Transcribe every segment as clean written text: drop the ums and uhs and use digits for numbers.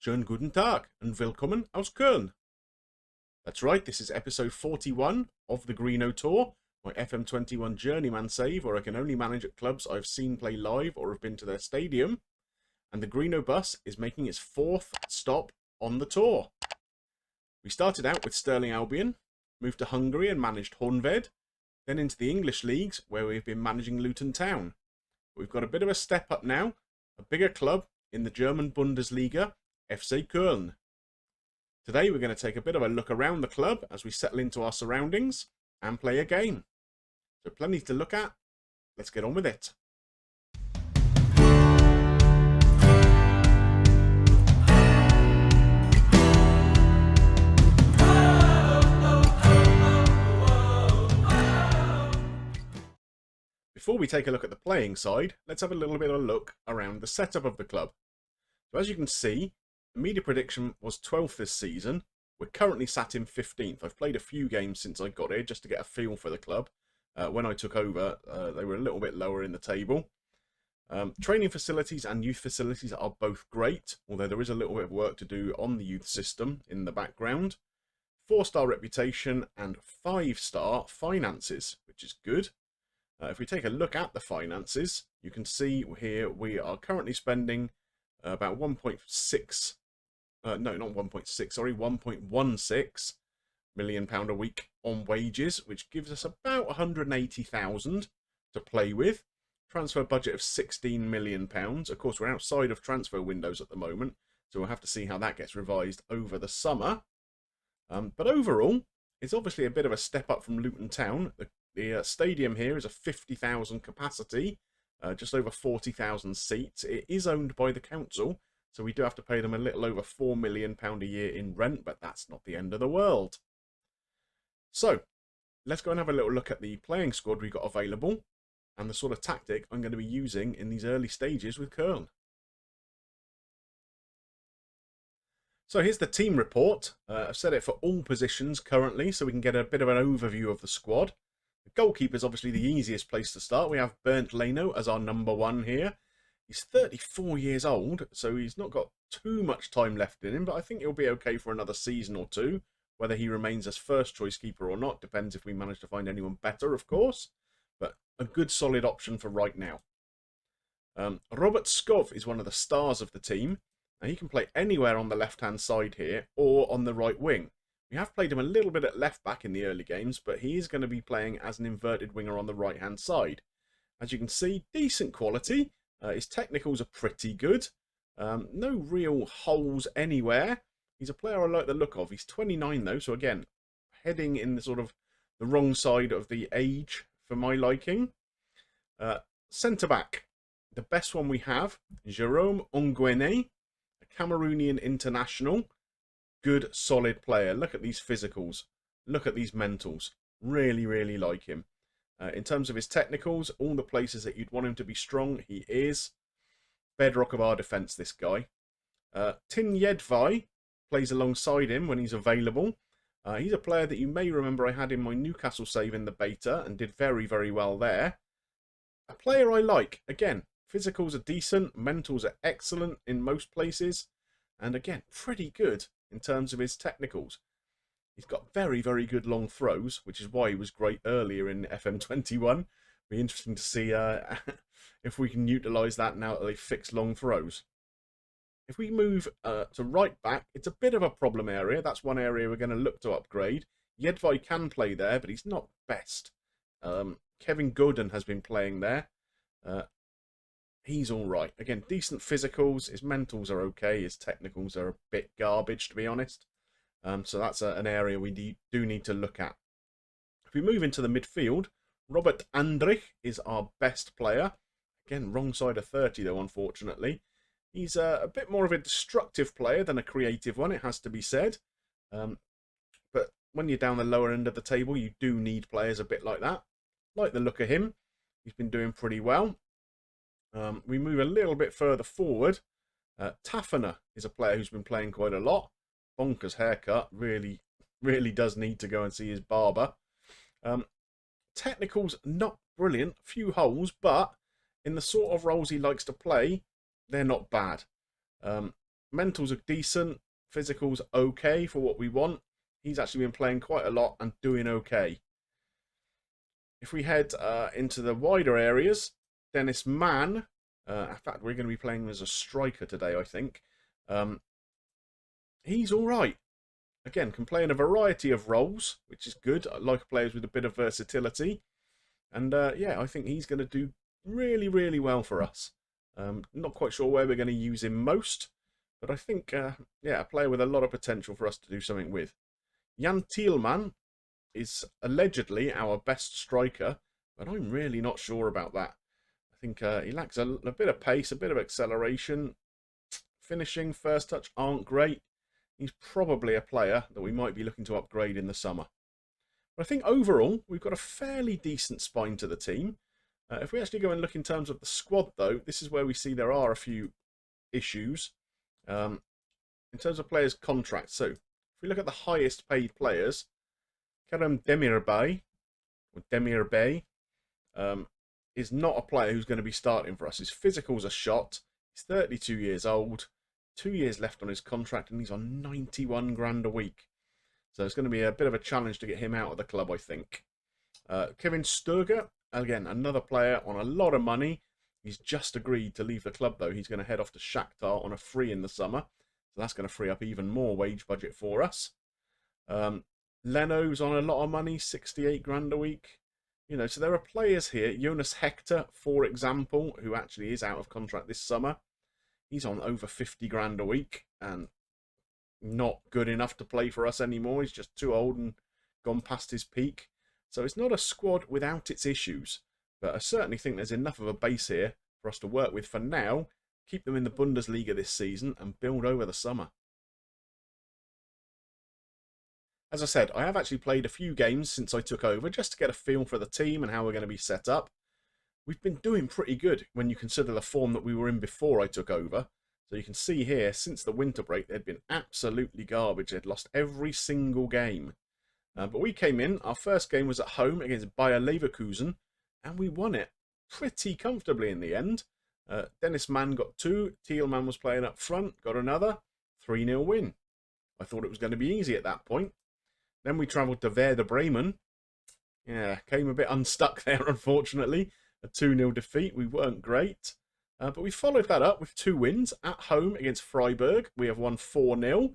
Schönen guten Tag and willkommen aus Köln. That's right, this is episode 41 of the Greeno Tour, my FM21 journeyman save where I can only manage at clubs I've seen play live or have been to their stadium. And the Greenobus is making its fourth stop on the tour. We started out with Sterling Albion, moved to Hungary and managed Honved, then into the English leagues where we've been managing Luton Town. We've got a bit of a step up now, a bigger club in the German Bundesliga, FC Köln. Today we're going to take a bit of a look around the club as we settle into our surroundings and play a game. So plenty to look at. Let's get on with it. Before we take a look at the playing side, let's have a little bit of a look around the setup of the club. So as you can see, the media prediction was 12th this season. We're currently sat in 15th. I've played a few games since I got here just to get a feel for the club. When I took over, they were a little bit lower in the table. Training facilities and youth facilities are both great, although there is a little bit of work to do on the youth system in the background. 4-star reputation and 5-star finances, which is good. If we take a look at the finances, you can see here we are currently spending about 1.6, no, not 1.6, sorry, 1.16 million pound a week on wages, which gives us about 180,000 to play with. Transfer budget of 16 million pounds. Of course, we're outside of transfer windows at the moment, so we'll have to see how that gets revised over the summer. But overall, it's obviously a bit of a step up from Luton Town. The stadium here is a 50,000 capacity, just over 40,000 seats. It is owned by the council, so we do have to pay them a little over £4 million a year in rent, but that's not the end of the world. So, let's go and have a little look at the playing squad we've got available and the sort of tactic I'm going to be using in these early stages with Köln. So here's the team report. I've set it for all positions currently, so we can get a bit of an overview of the squad. The goalkeeper is obviously the easiest place to start. We have Bernd Leno as our number one here. He's 34 years old, so he's not got too much time left in him, but I think he'll be okay for another season or two. Whether he remains as first choice keeper or not depends if we manage to find anyone better, of course. But a good solid option for right now. Robert Skov is one of the stars of the team. Now he can play anywhere on the left-hand side here or on the right wing. We have played him a little bit at left-back in the early games, but he is going to be playing as an inverted winger on the right-hand side. As you can see, decent quality. His technicals are pretty good. No real holes anywhere. He's a player I like the look of. He's 29 though, so again, heading in the sort of the wrong side of the age for my liking. Centre-back. The best one we have, Jérôme Ongwene, a Cameroonian international. Good, solid player. Look at these physicals. Look at these mentals. Really, really like him. In terms of his technicals, all the places that you'd want him to be strong, he is. Bedrock of our defence, this guy. Tin Yedvai plays alongside him when he's available. He's a player that you may remember I had in my Newcastle save in the beta and did very, very well there. A player I like. Again, physicals are decent. Mentals are excellent in most places. And again, pretty good in terms of his technicals. He's got very, very good long throws, which is why he was great earlier in FM21. Be interesting to see if we can utilise that now that they've fixed long throws. If we move to right back, it's a bit of a problem area. That's one area we're going to look to upgrade. Yedvai can play there, but he's not best. Kevin Godin has been playing there. He's all right. Again, decent physicals. His mentals are okay. His technicals are a bit garbage, to be honest. So that's an area we do need to look at. If we move into the midfield, Robert Andrich is our best player. Again, wrong side of 30, though, unfortunately. He's a bit more of a destructive player than a creative one, it has to be said. But when you're down the lower end of the table, you do need players a bit like that. Like the look of him. He's been doing pretty well. We move a little bit further forward. Tafana is a player who's been playing quite a lot. Bonkers haircut. Really, really does need to go and see his barber. Technicals, not brilliant. Few holes, but in the sort of roles he likes to play, they're not bad. Mentals are decent. Physicals okay for what we want. He's actually been playing quite a lot and doing okay. If we head into the wider areas, Dennis Mann, in fact, we're going to be playing him as a striker today, I think. He's all right. Again, can play in a variety of roles, which is good. I like players with a bit of versatility. And yeah, I think he's going to do really, really well for us. Not quite sure where we're going to use him most, but I think, yeah, a player with a lot of potential for us to do something with. Jan Thielmann is allegedly our best striker, but I'm really not sure about that. I think he lacks a bit of pace, a bit of acceleration. Finishing, first touch aren't great. He's probably a player that we might be looking to upgrade in the summer. But I think overall, we've got a fairly decent spine to the team. If we actually go and look in terms of the squad, though, this is where we see there are a few issues. In terms of players' contracts, so if we look at the highest paid players, Kerem Demirbay, or Demirbay, is not a player who's going to be starting for us. His physicals are shot. He's 32 years old, 2 years left on his contract, and he's on 91 grand a week. So it's going to be a bit of a challenge to get him out of the club, I think. Kevin Sturger, again, another player on a lot of money. He's just agreed to leave the club, though. He's going to head off to Shakhtar on a free in the summer. So that's going to free up even more wage budget for us. Leno's on a lot of money, 68 grand a week. You know, so there are players here. Jonas Hector, for example, who actually is out of contract this summer. He's on over 50 grand a week and not good enough to play for us anymore. He's just too old and gone past his peak. So it's not a squad without its issues. But I certainly think there's enough of a base here for us to work with for now, keep them in the Bundesliga this season and build over the summer. As I said, I have actually played a few games since I took over just to get a feel for the team and how we're going to be set up. We've been doing pretty good when you consider the form that we were in before I took over. So you can see here, since the winter break, they'd been absolutely garbage. They'd lost every single game. But we came in, our first game was at home against Bayer Leverkusen, and we won it pretty comfortably in the end. Dennis Mann got 2, Thielmann was playing up front, got another, 3-0 win. I thought it was going to be easy at that point. Then we travelled to Werder Bremen. Yeah, came a bit unstuck there, unfortunately. A 2-0 defeat. We weren't great. But we followed that up with 2 wins at home against Freiburg. We have won 4-0.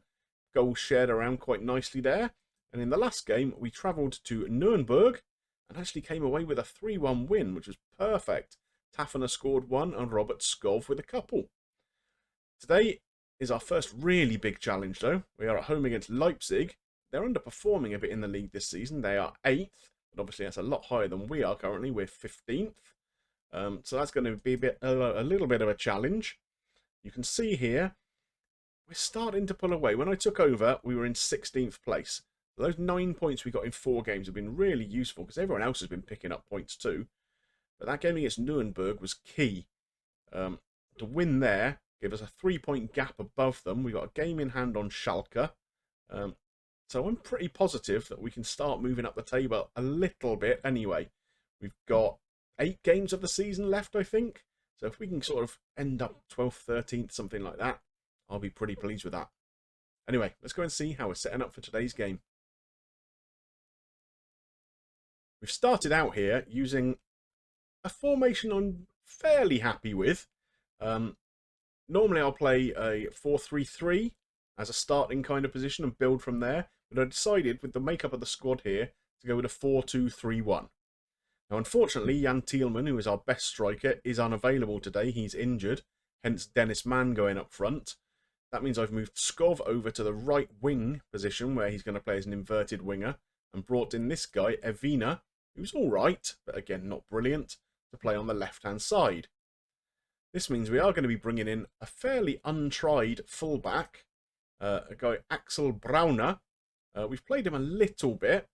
Goals shared around quite nicely there. And in the last game, we travelled to Nuremberg and actually came away with a 3-1 win, which was perfect. Tafana scored 1 and Robert Skov with a couple. Today is our first really big challenge, though. We are at home against Leipzig. They're underperforming a bit in the league this season. They are 8th, but obviously that's a lot higher than we are currently. We're 15th. So that's going to be a little bit of a challenge. You can see here, we're starting to pull away. When I took over, we were in 16th place. Those 9 points we got in 4 games have been really useful because everyone else has been picking up points too. But that game against Nuremberg was key. To win there, give us a 3-point gap above them. We got a game in hand on Schalke. So I'm pretty positive that we can start moving up the table a little bit anyway. We've got 8 games of the season left, I think. So if we can sort of end up 12th, 13th, something like that, I'll be pretty pleased with that. Anyway, let's go and see how we're setting up for today's game. We've started out here using a formation I'm fairly happy with. Normally I'll play a 4-3-3 as a starting kind of position and build from there. But I decided with the makeup of the squad here to go with a 4-2-3-1. Now, unfortunately, Jan Thielmann, who is our best striker, is unavailable today. He's injured, hence Dennis Mann going up front. That means I've moved Skov over to the right wing position where he's going to play as an inverted winger and brought in this guy, Evina, who's all right, but again, not brilliant, to play on the left-hand side. This means we are going to be bringing in a fairly untried fullback, a guy, Axel Brauner. We've played him a little bit.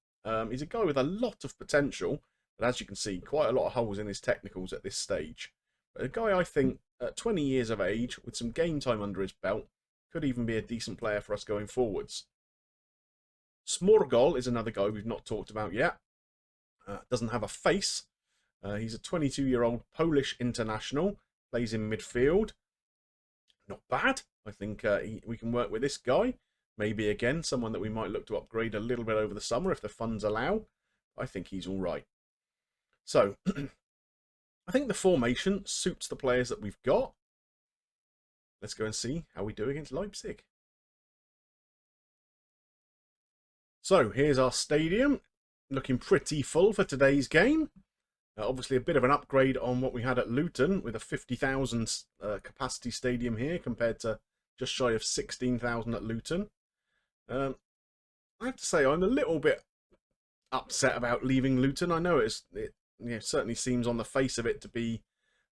He's a guy with a lot of potential, but as you can see, quite a lot of holes in his technicals at this stage. But a guy I think, at 20 years of age, with some game time under his belt, could even be a decent player for us going forwards. Smorgol is another guy we've not talked about yet. Doesn't have a face. He's a 22-year-old Polish international. Plays in midfield. Not bad. I think we can work with this guy. Maybe, again, someone that we might look to upgrade a little bit over the summer if the funds allow. I think he's all right. So, I think the formation suits the players that we've got. Let's go and see how we do against Leipzig. So, here's our stadium. Looking pretty full for today's game. Obviously, a bit of an upgrade on what we had at Luton with a 50,000 capacity stadium here compared to just shy of 16,000 at Luton. I have to say, I'm a little bit upset about leaving Luton. I know it certainly seems on the face of it to be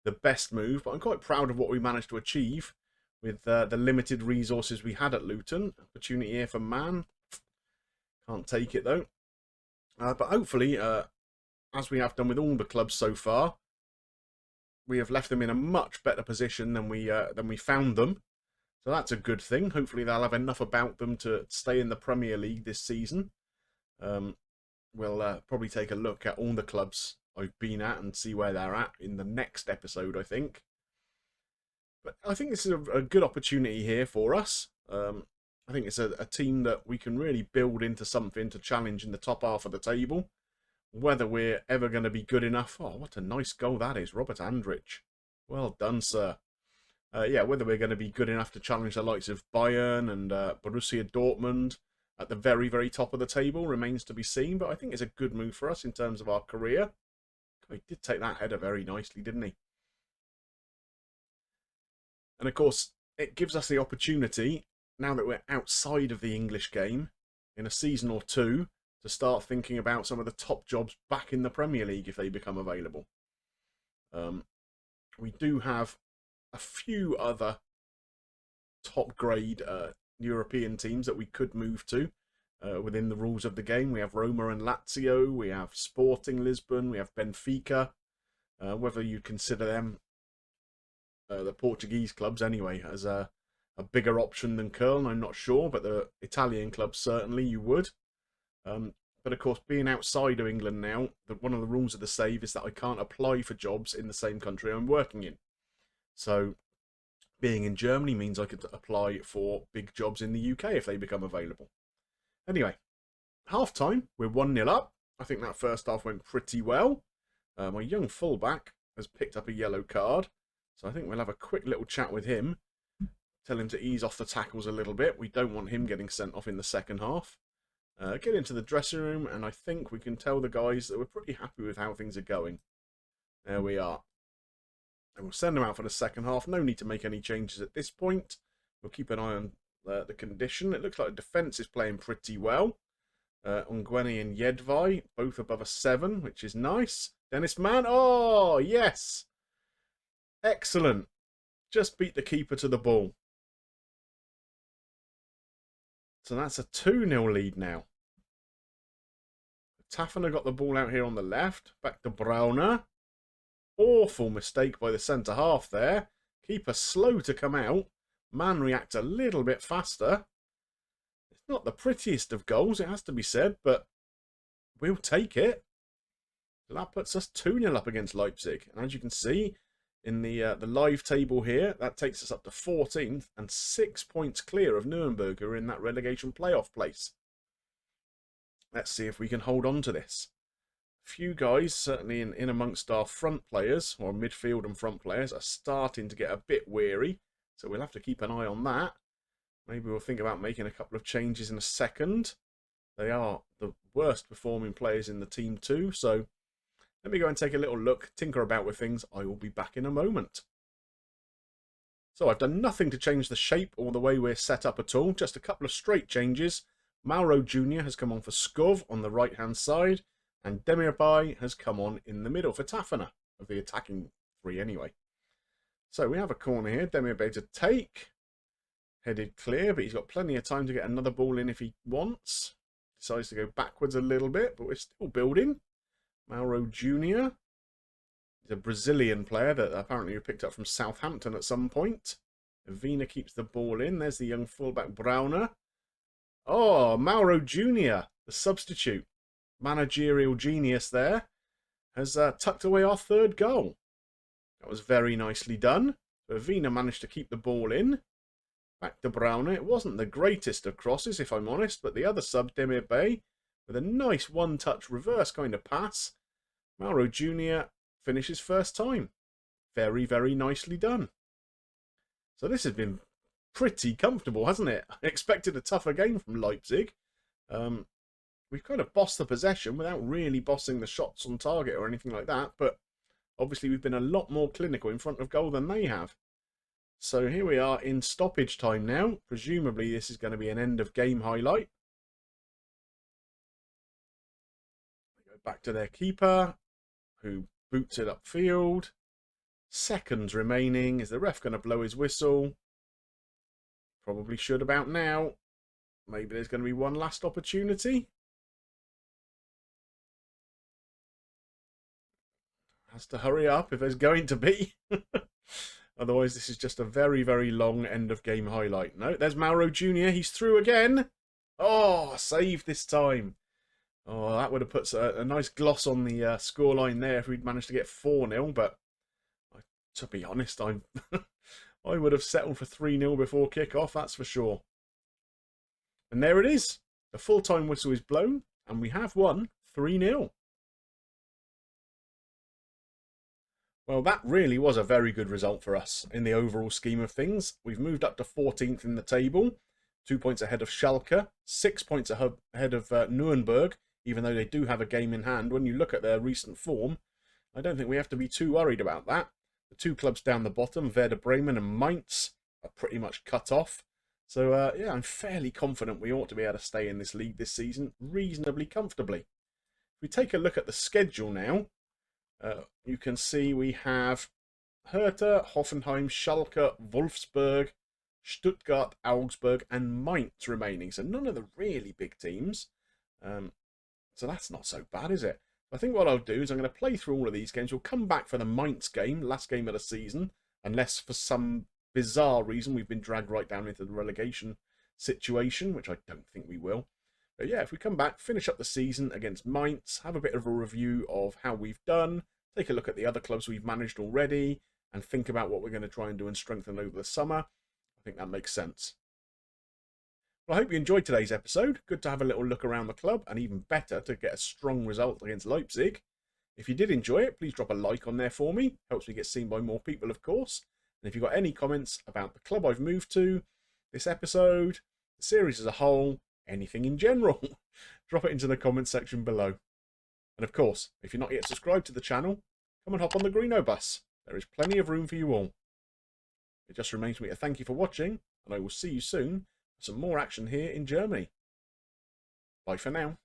the best move, but I'm quite proud of what we managed to achieve with the limited resources we had at Luton. Opportunity here for Man. Can't take it, though. But hopefully, as we have done with all the clubs so far, we have left them in a much better position than we found them. So that's a good thing. Hopefully they'll have enough about them to stay in the Premier League this season. We'll probably take a look at all the clubs I've been at and see where they're at in the next episode, I think. But I think this is a good opportunity here for us. I think it's a team that we can really build into something to challenge in the top half of the table. Whether we're ever going to be good enough... Oh, what a nice goal that is, Robert Andrich. Well done, sir. Yeah, whether we're going to be good enough to challenge the likes of Bayern and Borussia Dortmund at the very, very top of the table remains to be seen. But I think it's a good move for us in terms of our career. He did take that header very nicely, didn't he? And of course, it gives us the opportunity, now that we're outside of the English game, in a season or two, to start thinking about some of the top jobs back in the Premier League if they become available. We do have a few other top grade European teams that we could move to within the rules of the game. We have Roma and Lazio, we have Sporting Lisbon, we have Benfica. Whether you consider them, the Portuguese clubs anyway, as a bigger option than Köln, I'm not sure, but the Italian clubs certainly you would. But of course, being outside of England now, one of the rules of the save is that I can't apply for jobs in the same country I'm working in. So, being in Germany means I could apply for big jobs in the UK if they become available. Anyway, half-time, we're 1-0 up. I think that first half went pretty well. My young fullback has picked up a yellow card, so I think we'll have a quick little chat with him. Tell him to ease off the tackles a little bit. We don't want him getting sent off in the second half. Get into the dressing room, and I think we can tell the guys that we're pretty happy with how things are going. There we are. And we'll send them out for the second half. No need to make any changes at this point. We'll keep an eye on the condition. It looks like the defence is playing pretty well. Ongwene and Yedvai, both above a 7, which is nice. Dennis Mann, oh, yes. Excellent. Just beat the keeper to the ball. So that's a 2-0 lead now. Tafana got the ball out here on the left. Back to Brauner. Awful mistake by the centre-half there. Keeper slow to come out. Man reacts a little bit faster. It's not the prettiest of goals, it has to be said, but we'll take it. That puts us 2-0 up against Leipzig. And as you can see, in the live table here, that takes us up to 14th and 6 points clear of Nuremberg, who are in that relegation playoff place. Let's see if we can hold on to this. A few guys, certainly in amongst our front players, or midfield and front players, are starting to get a bit weary, so we'll have to keep an eye on that. Maybe we'll think about making a couple of changes in a second. They are the worst performing players in the team too, so let me go and take a little look, tinker about with things. I will be back in a moment. So I've done nothing to change the shape or the way we're set up at all. Just a couple of straight changes. Mauro Jr. has come on for Skov on the right-hand side. And Demirbay has come on in the middle for Tafana, of the attacking three anyway. So we have a corner here. Demirbay to take. Headed clear, but he's got plenty of time to get another ball in if he wants. Decides to go backwards a little bit, but we're still building. Mauro Jr. He's a Brazilian player that apparently we picked up from Southampton at some point. Avina keeps the ball in. There's the young fullback Brauner. Oh, Mauro Jr., the substitute. Managerial genius there. Has tucked away our third goal. That was very nicely done. So Avina managed to keep the ball in. Back to Browner. It wasn't the greatest of crosses, if I'm honest, but the other sub, Demir Bey, with a nice one-touch reverse kind of pass. Mauro Jr. finishes first time. Very, very nicely done. So this has been pretty comfortable, hasn't it? I expected a tougher game from Leipzig. We've kind of bossed the possession without really bossing the shots on target or anything like that, but obviously we've been a lot more clinical in front of goal than they have. So here we are in stoppage time now. Presumably this is going to be an end of game highlight. They go back to their keeper, who boots it upfield. Seconds remaining. Is the ref going to blow his whistle? Probably should about now. Maybe there's going to be one last opportunity. Has to hurry up if there's going to be. Otherwise, this is just a very, very long end of game highlight. No, there's Mauro Jr. He's through again. Oh, save this time. Oh, that would have put a nice gloss on the scoreline there if we'd managed to get 4-0. But to be honest, I would have settled for 3-0 before kick-off, that's for sure. And there it is. The full-time whistle is blown, and we have won 3-0. Well, that really was a very good result for us in the overall scheme of things. We've moved up to 14th in the table, 2 points ahead of Schalke, 6 points ahead of Nuremberg, even though they do have a game in hand. When you look at their recent form, I don't think we have to be too worried about that. The two clubs down the bottom, Werder Bremen and Mainz, are pretty much cut off. So, yeah, I'm fairly confident we ought to be able to stay in this league this season reasonably comfortably. If we take a look at the schedule now, you can see we have Hertha, Hoffenheim, Schalke, Wolfsburg, Stuttgart, Augsburg and Mainz remaining. So none of the really big teams. So that's not so bad, is it? I think what I'll do is I'm going to play through all of these games. We'll come back for the Mainz game, last game of the season, unless for some bizarre reason we've been dragged right down into the relegation situation, which I don't think we will. But yeah, if we come back, finish up the season against Mainz, have a bit of a review of how we've done, take a look at the other clubs we've managed already, and think about what we're going to try and do and strengthen over the summer. I think that makes sense. Well, I hope you enjoyed today's episode. Good to have a little look around the club, and even better to get a strong result against Leipzig. If you did enjoy it, please drop a like on there for me. Helps me get seen by more people, of course. And if you've got any comments about the club I've moved to, this episode, the series as a whole, anything in general, drop it into the comments section below. And of course, if you're not yet subscribed to the channel, come and hop on the Greenobus. There is plenty of room for you all. It just remains me to thank you for watching, and I will see you soon for some more action here in Germany. Bye for now.